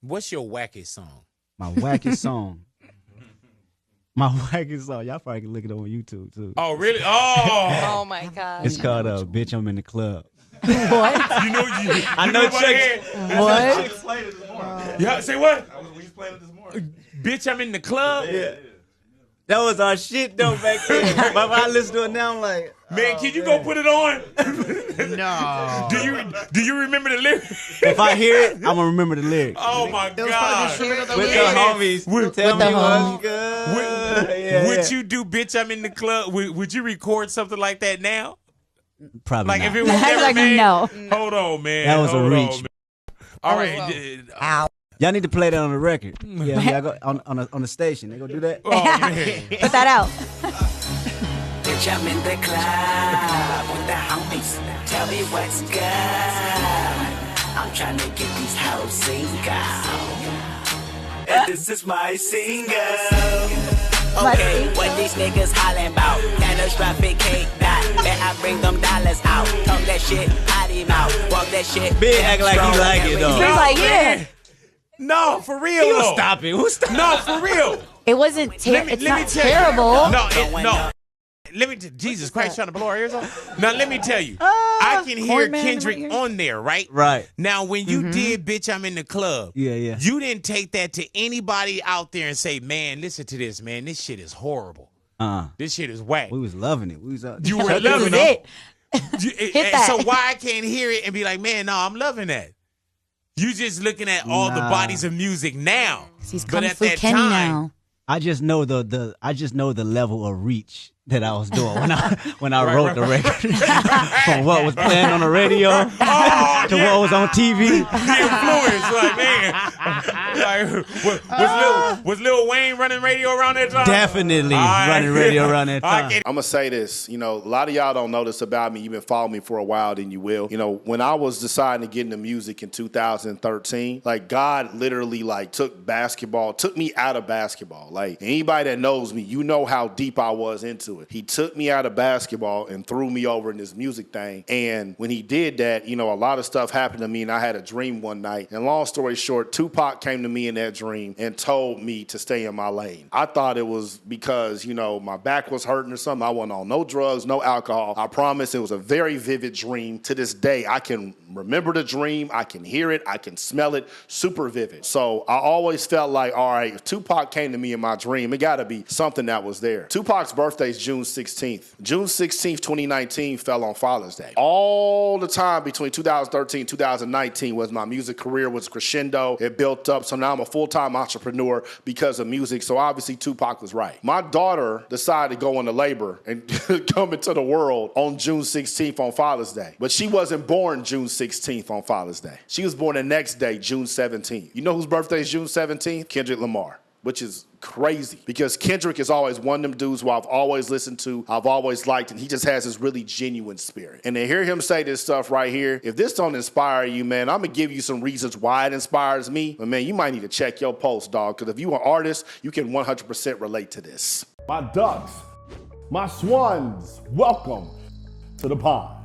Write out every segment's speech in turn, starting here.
What's your wackest song? My wackest song. My wackest song. Y'all probably can look it up on YouTube too. Oh, really? Oh. Oh my God. It's called "Bitch I'm in the Club." What? I know Chuck. What? Yeah, say what? We just played it this morning. Bitch, I'm in the club. Yeah. That was our shit though back then. But when I listen to it now, I'm like, Man, can you go put it on? no. Do you remember the lyrics? If I hear it, I'm gonna remember the lyrics. Oh my God. With the homies. Tell me what's good. Would you do "Bitch, I'm in the club"? Would you record something like that now? Probably Like not. if it was ever Like, made? no. Hold on, man. That was a Hold reach. on, man. All right. Ow. Y'all need to play that on the record. Yeah, I go on the station. They gonna do that. Oh, man. Put that out. Bitch, I'm in the club with the homies. Tell me what's good. I'm trying to get these hoes single. And this is my single. Okay, what these niggas hollering about? Catastrophic cake that. Bet I bring them dollars out. Talk that shit, potty mouth. Walk that shit. Big act like he like it though. He was like, yeah. No, for real. though. Stop it. Who stop? No, for real. It wasn't it's let not me tell terrible. You. No. Let me Jesus Christ, trying to blow our ears off. Now let me tell you, I can hear Corn Man in Kendrick my ears. on there, right? Right. Now when you did "Bitch, I'm in the club," Yeah. you didn't take that to anybody out there and say, "Man, listen to this, man. This shit is horrible. This shit is whack." We was loving it. We was. You were This loving is it. it. Hit that. So why I can't hear it and be like, "Man, no, I'm loving that." You just looking at all the bodies of music now. He's But Kung at Fu that Kenny time, now. I just know the level of reach that I was doing when I wrote the record. From what was playing on the radio to what was on TV. The influence, was Lil Wayne running radio around that time? Definitely running radio around that time. I'm going to say this. You know, a lot of y'all don't know this about me. You've been following me for a while, then you will. You know, when I was deciding to get into music in 2013, like God literally took me out of basketball. Like anybody that knows me, you know how deep I was into it. He took me out of basketball and threw me over in this music thing. And when he did that, you know, a lot of stuff happened to me and I had a dream one night. And long story short, Tupac came to me in that dream and told me to stay in my lane. I thought it was because, you know, my back was hurting or something. I wasn't on no drugs, no alcohol. I promise it was a very vivid dream. To this day, I can remember the dream. I can hear it. I can smell it. Super vivid. So I always felt like, all right, if Tupac came to me in my dream, it got to be something that was there. Tupac's birthday is June 16th. June 16th, 2019 fell on Father's Day. All the time between 2013 and 2019 was my music career was crescendo. It built up. So now I'm a full-time entrepreneur because of music. So obviously Tupac was right. My daughter decided to go into labor and come into the world on June 16th on Father's Day. But she wasn't born June 16th on Father's Day. She was born the next day, June 17th. You know whose birthday is June 17th? Kendrick Lamar. Which is crazy because Kendrick is always one of them dudes who I've always listened to, I've always liked, and he just has this really genuine spirit. And to hear him say this stuff right here, if this don't inspire you, man, I'm going to give you some reasons why it inspires me. But, man, you might need to check your pulse, dog, because if you're an artist, you can 100% relate to this. My ducks, my swans, welcome to the pond.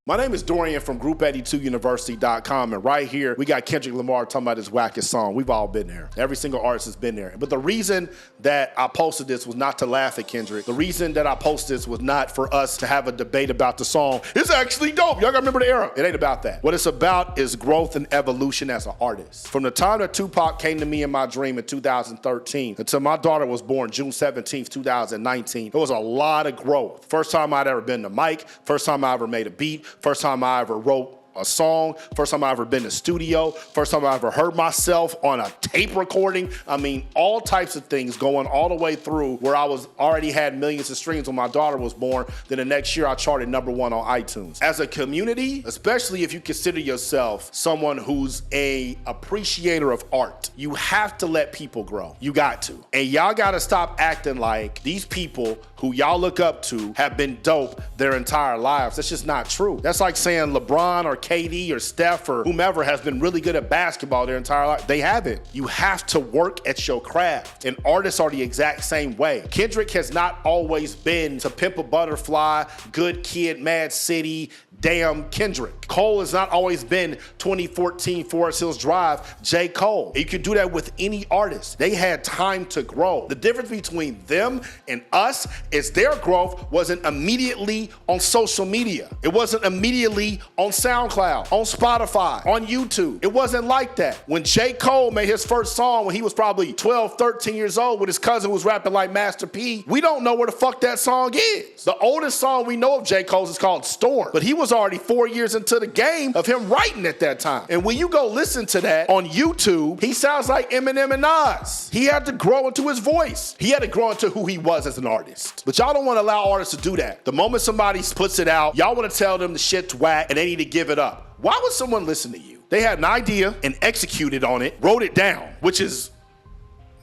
My name is Dorian from Group82University.com, and right here, we got Kendrick Lamar talking about his Whackest song. We've all been there. Every single artist has been there. But the reason that I posted this was not to laugh at Kendrick. The reason that I posted this was not for us to have a debate about the song. It's actually dope. Y'all gotta remember the era. It ain't about that. What it's about is growth and evolution as an artist. From the time that Tupac came to me in my dream in 2013 until my daughter was born June 17th, 2019, there was a lot of growth. First time I'd ever been to mic, first time I ever made a beat, first time I ever wrote a song, first time I ever been to studio, first time I ever heard myself on a tape recording. I mean, all types of things going all the way through where I was already had millions of streams when my daughter was born. Then the next year I charted #1 on iTunes. As a community, especially if you consider yourself someone who's a appreciator of art, you have to let people grow. You got to. And y'all got to stop acting like these people who y'all look up to have been dope their entire lives. That's just not true. That's like saying LeBron or KD or Steph or whomever has been really good at basketball their entire life. They haven't. You have to work at your craft. And artists are the exact same way. Kendrick has not always been To Pimp a Butterfly, Good Kid, Mad City, damn Kendrick. Cole has not always been 2014 Forest Hills Drive, J. Cole. You can do that with any artist. They had time to grow. The difference between them and us is their growth wasn't immediately on social media. It wasn't immediately on SoundCloud, on Spotify, on YouTube. It wasn't like that. When J. Cole made his first song when he was probably 12, 13 years old with his cousin who was rapping like Master P, we don't know where the fuck that song is. The oldest song we know of J. Cole's is called Storm, but he was already 4 years into the game of him writing at that time. And when you go listen to that on YouTube, he sounds like Eminem and Nas. He had to grow into his voice. He had to grow into who he was as an artist. But y'all don't want to allow artists to do that. The moment somebody puts it out, y'all want to tell them the shit's whack and they need to give it up. Why would someone listen to you? They had an idea and executed on it, wrote it down, which is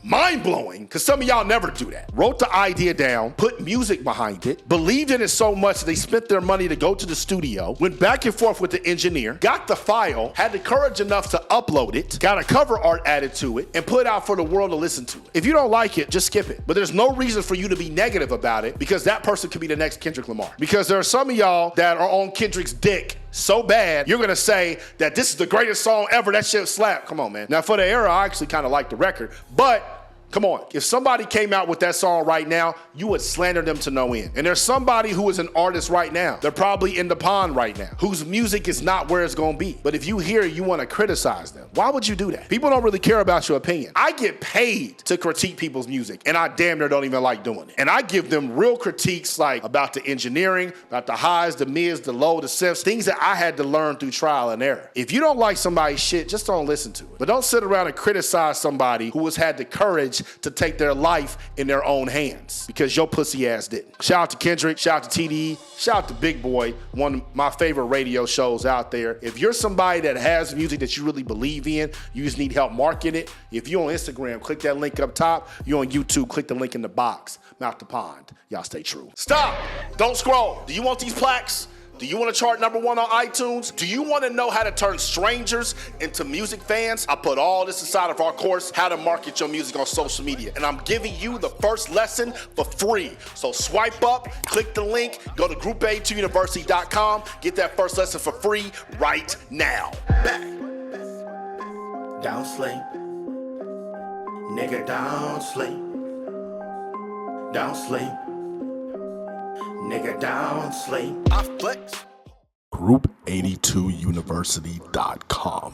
mind-blowing, because some of y'all never do that. Wrote the idea down, put music behind it, believed in it so much that they spent their money to go to the studio, went back and forth with the engineer, got the file, had the courage enough to upload it, got a cover art added to it, and put it out for the world to listen to it. If you don't like it, just skip it. But there's no reason for you to be negative about it, because that person could be the next Kendrick Lamar. Because there are some of y'all that are on Kendrick's dick so bad, you're gonna say that this is the greatest song ever, that shit slap. Come on, man. Now, for the era, I actually kind of like the record, but come on, if somebody came out with that song right now, you would slander them to no end. And there's somebody who is an artist right now. They're probably in the pond right now, whose music is not where it's gonna be. But if you hear it, you wanna criticize them. Why would you do that? People don't really care about your opinion. I get paid to critique people's music, and I damn near don't even like doing it. And I give them real critiques like about the engineering, about the highs, the mids, the low, the synths, things that I had to learn through trial and error. If you don't like somebody's shit, just don't listen to it. But don't sit around and criticize somebody who has had the courage to take their life in their own hands, because your pussy ass didn't. Shout out to Kendrick, shout out to TDE, shout out to Big Boy, one of my favorite radio shows out there. If you're somebody that has music that you really believe in, you just need help marketing it. If you're on Instagram, click that link up top. You're on YouTube, click the link in the box. Mouth the pond. Y'all stay true. Stop. Don't scroll. Do you want these plaques? Do you want to chart #1 on iTunes? Do you want to know how to turn strangers into music fans? I put all this inside of our course, How to Market Your Music on Social Media. And I'm giving you the first lesson for free. So swipe up, click the link, go to groupa2university.com, get that first lesson for free right now. Back. Don't sleep. Nigga, don't sleep. Don't sleep. Nigga, don't sleep. I flex. Group82university.com.